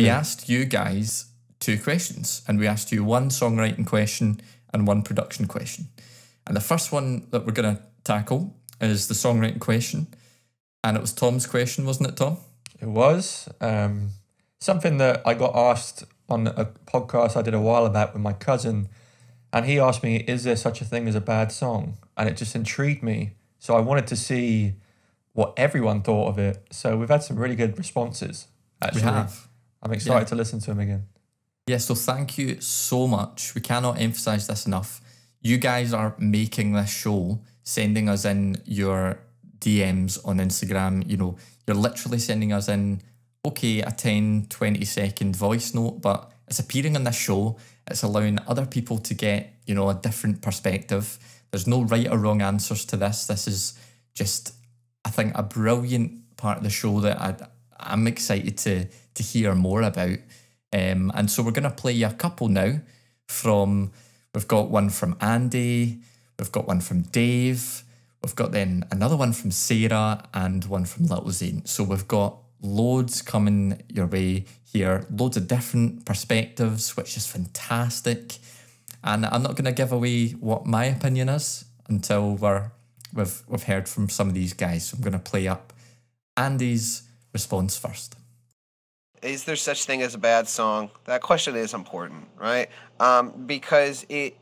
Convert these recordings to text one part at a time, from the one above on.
we asked you guys 2 questions, and we asked you 1 songwriting question and 1 production question. And the first one that we're going to tackle is the songwriting question. And it was Tom's question, wasn't it, Tom? It was. Something that I got asked on a podcast I did a while back with my cousin. And he asked me, is there such a thing as a bad song? And it just intrigued me. So I wanted to see what everyone thought of it. So we've had some really good responses, actually. We have. I'm excited to listen to them again. Yeah, so thank you so much. We cannot emphasize this enough. You guys are making this show, sending us in your DMs on Instagram. You know, you're literally sending us in, okay, a 10, 20-second voice note, but it's appearing on this show. It's allowing other people to get, you know, a different perspective. There's no right or wrong answers to this. This is just, I think, a brilliant part of the show that I'm excited to hear more about. And so we're going to play you a couple now from... We've got one from Andy, we've got one from Dave, we've got then another one from Sarah and one from Little Zane. So we've got loads coming your way here, loads of different perspectives, which is fantastic. And I'm not going to give away what my opinion is until we've heard from some of these guys. So I'm going to play up Andy's response first. Is there such thing as a bad song? That question is important, right? Because it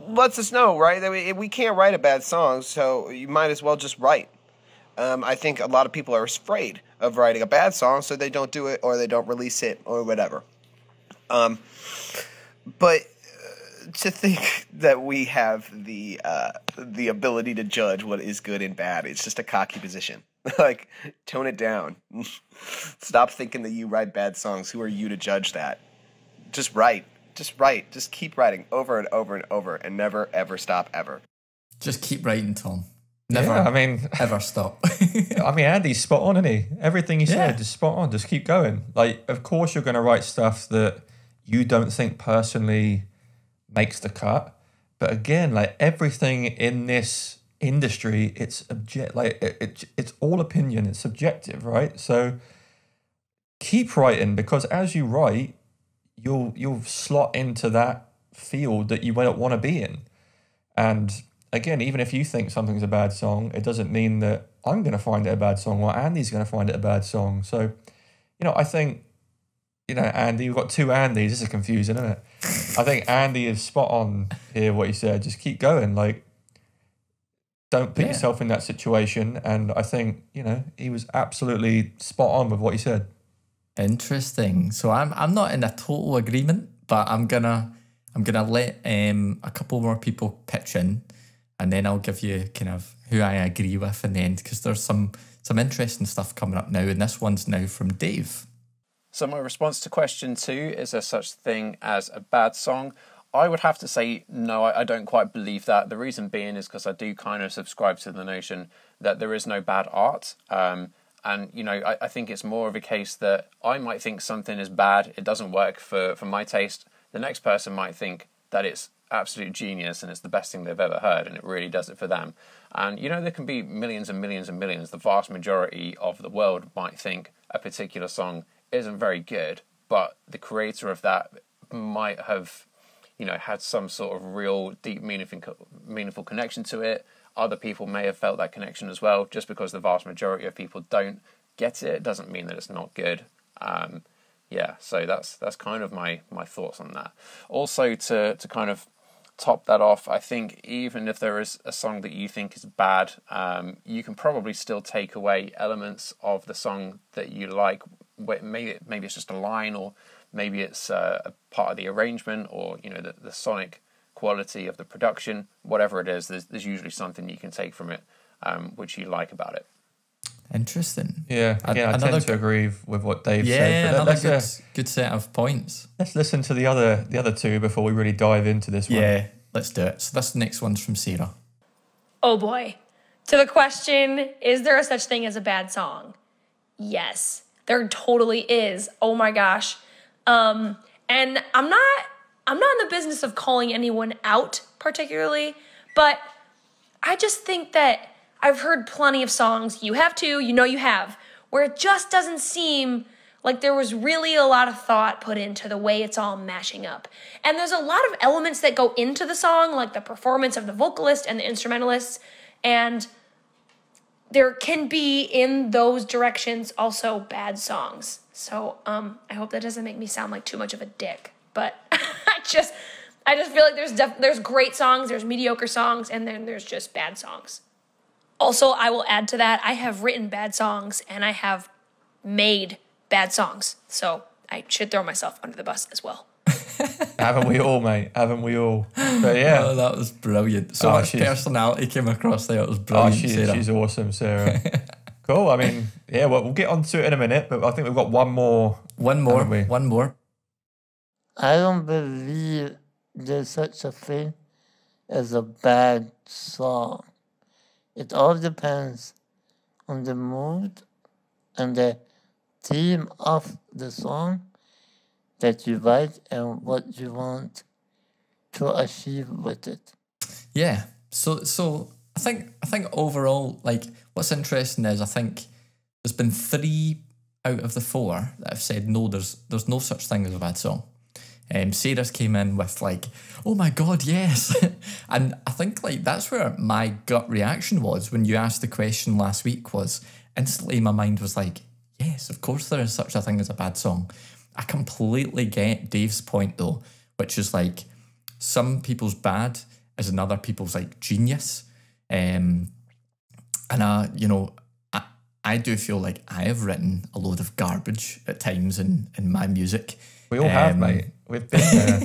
lets us know, right, that we can't write a bad song, so you might as well just write. I think a lot of people are afraid of writing a bad song, so they don't do it or they don't release it or whatever. But to think that we have the ability to judge what is good and bad, it's just a cocky position. Like, tone it down. Stop thinking that you write bad songs. Who are you to judge that? Just write. Just write. Just keep writing over and over and over and never, ever stop, ever. Just keep writing, Tom. Never, ever stop. I mean, Andy's spot on, isn't he? Everything he said is spot on. Just keep going. Like, of course you're going to write stuff that you don't think personally makes the cut. But again, like, everything in this industry, it's it's all opinion, it's subjective, right? So keep writing, because as you write, you'll slot into that field that you want to be in. And again, even if you think something's a bad song, it doesn't mean that I'm going to find it a bad song or Andy's going to find it a bad song. So, you know, I think, you know, Andy, we've got 2 Andys. This is confusing, isn't it? I think Andy is spot on here, what he said. Just keep going. Like, don't put yourself in that situation. And I think, you know, he was absolutely spot on with what he said. Interesting. So I'm not in a total agreement, but I'm gonna let a couple more people pitch in, and then I'll give you kind of who I agree with in the end, because there's some interesting stuff coming up now, and this one's now from Dave. So my response to question 2, is there such thing as a bad song? I would have to say no, I don't quite believe that. The reason being is because I do kind of subscribe to the notion that there is no bad art. And, you know, I think it's more of a case that I might think something is bad, it doesn't work for my taste. The next person might think that it's absolute genius and it's the best thing they've ever heard and it really does it for them. And, you know, there can be millions and millions and millions. The vast majority of the world might think a particular song isn't very good, but the creator of that might have, you know, had some sort of real deep, meaningful connection to it. Other people may have felt that connection as well. Just because the vast majority of people don't get it doesn't mean that it's not good. Yeah, so that's kind of my thoughts on that. Also, to kind of top that off, I think even if there is a song that you think is bad, you can probably still take away elements of the song that you like. Maybe it's just a line, or maybe it's a part of the arrangement, or, you know, the sonic quality of the production. Whatever it is, there's usually something you can take from it, which you like about it. Interesting. Yeah, again, I tend to agree with what Dave said. But another good set of points. Let's listen to the other 2 before we really dive into this one. Yeah, let's do it. So this next one's from Sarah. Oh boy. To the question, is there a such thing as a bad song? Yes, there totally is. Oh my gosh. And I'm not in the business of calling anyone out particularly, but I just think that I've heard plenty of songs, you have too, you know you have, where it just doesn't seem Like, there was really a lot of thought put into the way it's all mashing up. And there's a lot of elements that go into the song, like the performance of the vocalist and the instrumentalists. And there can be, in those directions, also bad songs. So I hope that doesn't make me sound like too much of a dick. But I just feel like there's great songs, there's mediocre songs, and then there's just bad songs. Also, I will add to that, I have written bad songs, and I have made bad songs. So I should throw myself under the bus as well. Haven't we all, mate? Haven't we all? But yeah. Oh, that was brilliant. So much personality came across there. It was brilliant. She's awesome, Sarah. Cool. I mean, yeah, well, we'll get on to it in a minute, but I think we've got one more. One more. I don't believe there's such a thing as a bad song. It all depends on the mood and the theme of the song that you write and what you want to achieve with it. Yeah. So I think overall, like, what's interesting is I think there's been 3 out of the 4 that have said no, there's no such thing as a bad song. Sarah's came in with like, oh my God, yes. And I think like that's where my gut reaction was when you asked the question last week, was instantly my mind was like, yes, of course there is such a thing as a bad song. I completely get Dave's point though, which is like some people's bad is another people's like genius. And I do feel like I have written a load of garbage at times in my music. We all have, mate. We've been there.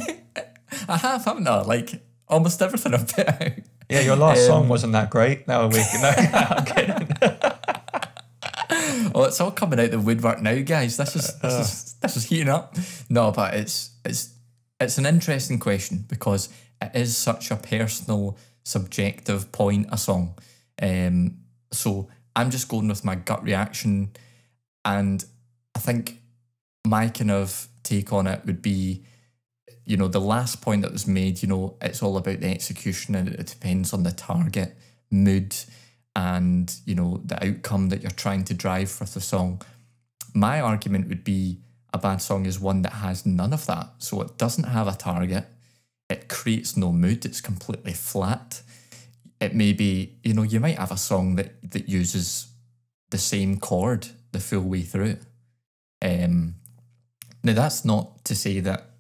I have, haven't I? Like, almost everything I've put out. Yeah, your last song wasn't that great. Now we I'm kidding. Oh, it's all coming out the woodwork now, guys. This is heating up. No, but it's an interesting question because it is such a personal, subjective point, a song. So I'm just going with my gut reaction, and I think my kind of take on it would be, the last point that was made, it's all about the execution and it depends on the target, mood, and, the outcome that you're trying to drive with the song. My argument would be a bad song is one that has none of that. So it doesn't have a target. It creates no mood. It's completely flat. It may be, you might have a song that uses the same chord the full way through. Now, that's not to say that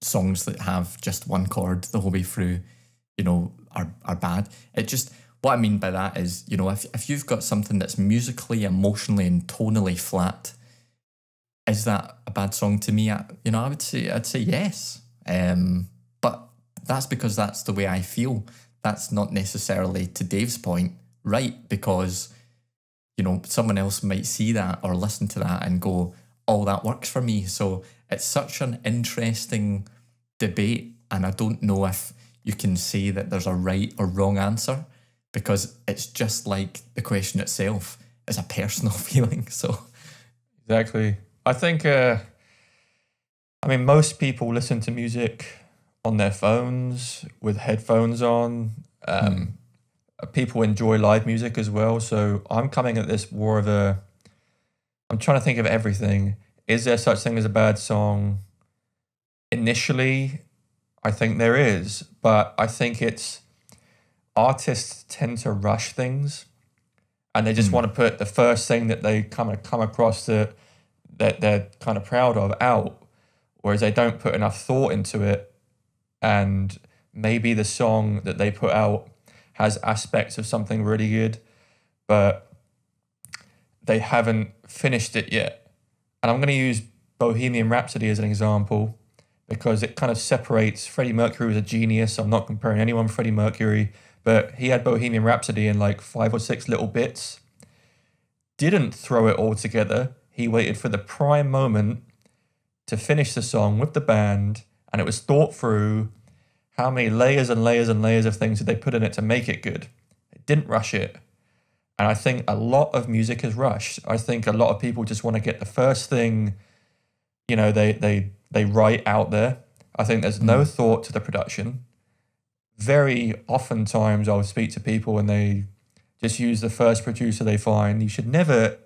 songs that have just one chord the whole way through, are bad. It just, what I mean by that is, if you've got something that's musically, emotionally, and tonally flat, is that a bad song to me? I'd say yes. But that's because that's the way I feel. That's not necessarily, to Dave's point, right, because, someone else might see that or listen to that and go, oh, that works for me. So it's such an interesting debate, and I don't know if you can say that there's a right or wrong answer, because it's just like the question itself is a personal feeling. So exactly. I think, most people listen to music on their phones with headphones on. People enjoy live music as well. So I'm coming at this more of I'm trying to think of everything. Is there such thing as a bad song? Initially, I think there is, but I think it's artists tend to rush things, and they just want to put the first thing that they come across that they're kind of proud of out, whereas they don't put enough thought into it, and maybe the song that they put out has aspects of something really good, but they haven't finished it yet. And I'm going to use Bohemian Rhapsody as an example because it kind of separates. Freddie Mercury was a genius. I'm not comparing anyone with Freddie Mercury, but he had Bohemian Rhapsody in like 5 or 6 little bits. Didn't throw it all together. He waited for the prime moment to finish the song with the band, and it was thought through. How many layers and layers and layers of things did they put in it to make it good? It didn't rush it. And I think a lot of music is rushed. I think a lot of people just want to get the first thing, they write out there. I think there's no thought to the production. Very oftentimes I'll speak to people and they just use the first producer they find. You should never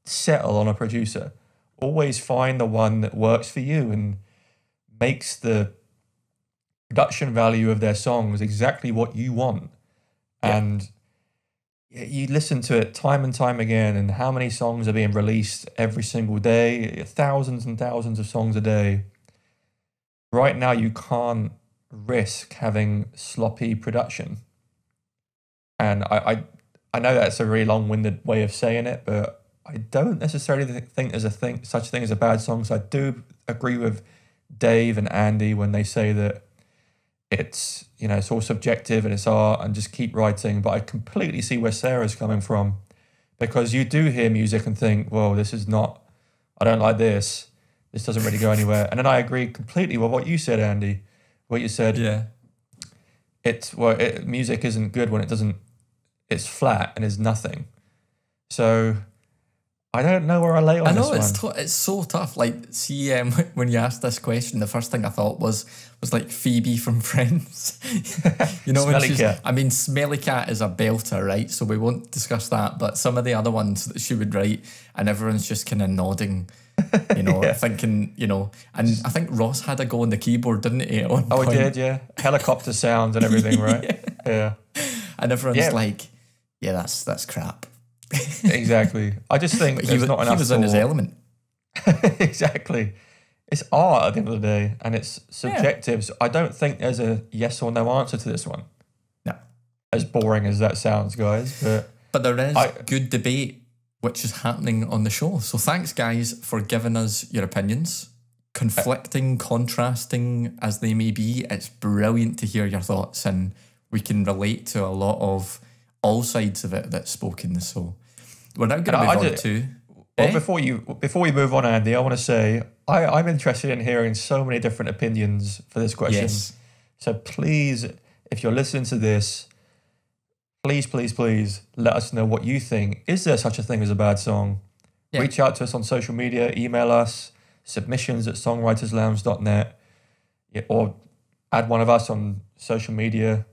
settle on a producer. always find the one that works for you and makes the production value of their songs exactly what you want. And you listen to it time and time again, and how many songs are being released every single day, thousands and thousands of songs a day. Right now, you can't risk having sloppy production. And I know that's a really long-winded way of saying it, but I don't necessarily think there's such thing as a bad song. So I do agree with Dave and Andy when they say that it's, you know, it's all subjective and it's art and just keep writing. But I completely see where Sarah's coming from, because you do hear music and think, well, this is not, I don't like this. This doesn't really go anywhere. And then I agree completely with what you said, Andy. What you said. Yeah. Music isn't good when it's flat and is nothing. So I don't know where I lay on this one. I know, it's so tough. Like, see, when you asked this question, the first thing I thought was like Phoebe from Friends. You know, when Smelly Cat. I mean, Smelly Cat is a belter, right? So we won't discuss that. But some of the other ones that she would write, and everyone's just kind of nodding, you know, thinking, you know. And I think Ross had a go on the keyboard, didn't he? At one point? He did, yeah. Helicopter sounds and everything, right? Yeah. And everyone's like, yeah, that's crap. Exactly. I just think he was in his element. Exactly. It's art at the end of the day, and it's subjective. So I don't think there's a yes or no answer to this one. No. As boring as that sounds, guys. But there is good debate which is happening on the show. So thanks, guys, for giving us your opinions. Conflicting, contrasting as they may be, it's brilliant to hear your thoughts, and we can relate to a lot of all sides of it that's spoken. So we're now going to move on to... Well, before we move on, Andy, I want to say I'm interested in hearing so many different opinions for this question. Yes. So please, if you're listening to this, please let us know what you think. Is there such a thing as a bad song? Yeah. Reach out to us on social media, email us, submissions@songwriterslounge.net, or add one of us on social media.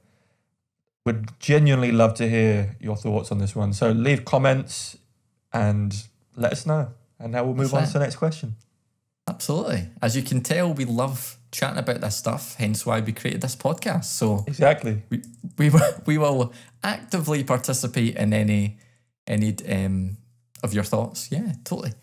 Would genuinely love to hear your thoughts on this one. So leave comments and let us know. And now we'll move on to the next question. Absolutely. As you can tell, we love chatting about this stuff, hence why we created this podcast. So exactly. We will actively participate in any of your thoughts. Yeah, totally.